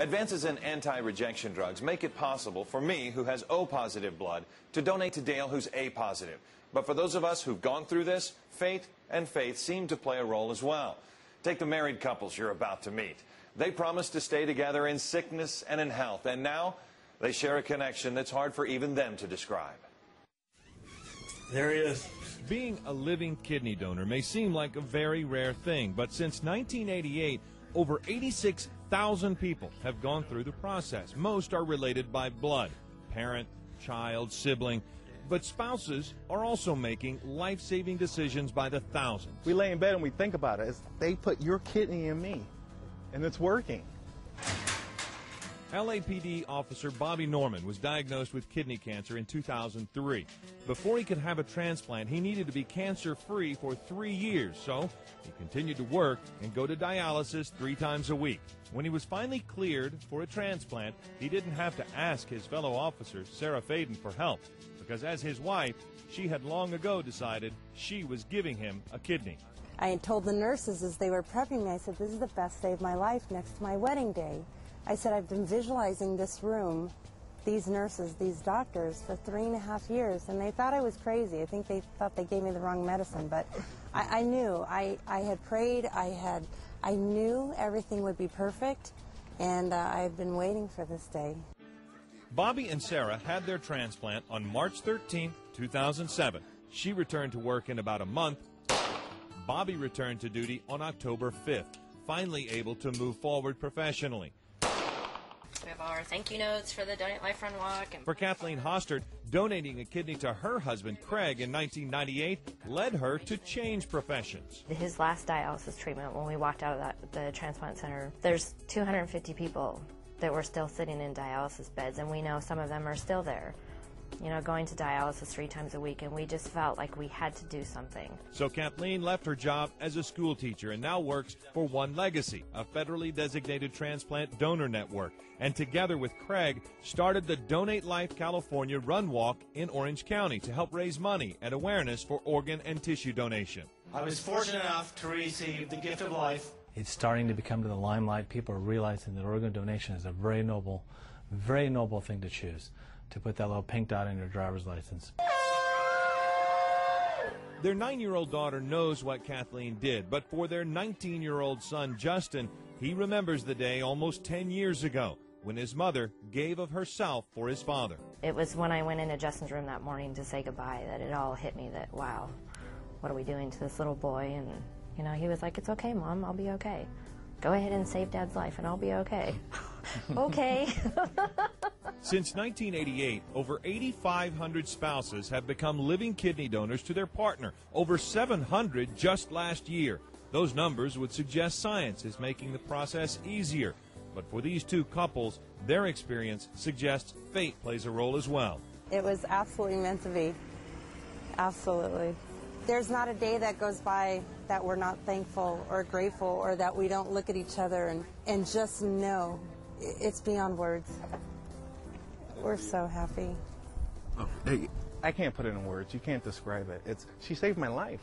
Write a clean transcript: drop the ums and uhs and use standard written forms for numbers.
Advances in anti-rejection drugs make it possible for me, who has O-positive blood, to donate to Dale, who's A-positive. But for those of us who've gone through this, fate and faith seem to play a role as well. Take the married couples you're about to meet. They promised to stay together in sickness and in health, and now they share a connection that's hard for even them to describe. There he is. Being a living kidney donor may seem like a very rare thing, but since 1988, over 86,000 people have gone through the process. Most are related by blood, parent, child, sibling, but spouses are also making life-saving decisions by the thousands. We lay in bed and we think about it. They put your kidney in me, and it's working. LAPD officer Bobby Norman was diagnosed with kidney cancer in 2003. Before he could have a transplant, he needed to be cancer-free for 3 years, so he continued to work and go to dialysis 3 times a week. When he was finally cleared for a transplant, he didn't have to ask his fellow officer, Sarah Faden, for help, because as his wife, she had long ago decided she was giving him a kidney. I had told the nurses as they were prepping me, I said, this is the best day of my life next to my wedding day. I said, I've been visualizing this room, these nurses, these doctors for 3.5 years, and they thought I was crazy. I think they thought they gave me the wrong medicine, but I knew. I had prayed, I knew everything would be perfect, and I had been waiting for this day. Bobby and Sarah had their transplant on March 13, 2007. She returned to work in about a month. Bobby returned to duty on October 5th, finally able to move forward professionally. We have our thank you notes for the Donate Life Run Walk. For Kathleen Hostert, donating a kidney to her husband, Craig, in 1998 led her to change professions. His last dialysis treatment, when we walked out of the transplant center, there's 250 people that were still sitting in dialysis beds, and we know some of them are still there, you know, going to dialysis 3 times a week, and we just felt like we had to do something. So Kathleen left her job as a school teacher and now works for OneLegacy, a federally designated transplant donor network, and together with Craig started the Donate Life California Run Walk in Orange County to help raise money and awareness for organ and tissue donation. I was fortunate enough to receive the gift of life. It's starting to become to the limelight. People are realizing that organ donation is a very noble thing to choose, to put that little pink dot in your driver's license. Their 9-year-old daughter knows what Kathleen did, but for their 19-year-old son, Justin, he remembers the day almost 10 years ago when his mother gave of herself for his father. It was when I went into Justin's room that morning to say goodbye that it all hit me that, wow, what are we doing to this little boy? And, you know, he was like, it's okay, Mom, I'll be okay. Go ahead and save Dad's life and I'll be okay. Okay. Since 1988, over 8,500 spouses have become living kidney donors to their partner, over 700 just last year. Those numbers would suggest science is making the process easier. But for these two couples, their experience suggests fate plays a role as well. It was absolutely meant to be. Absolutely. There's not a day that goes by that we're not thankful or grateful, or that we don't look at each other and just know. It's beyond words. We're so happy. I can't put it in words. You can't describe it. She saved my life.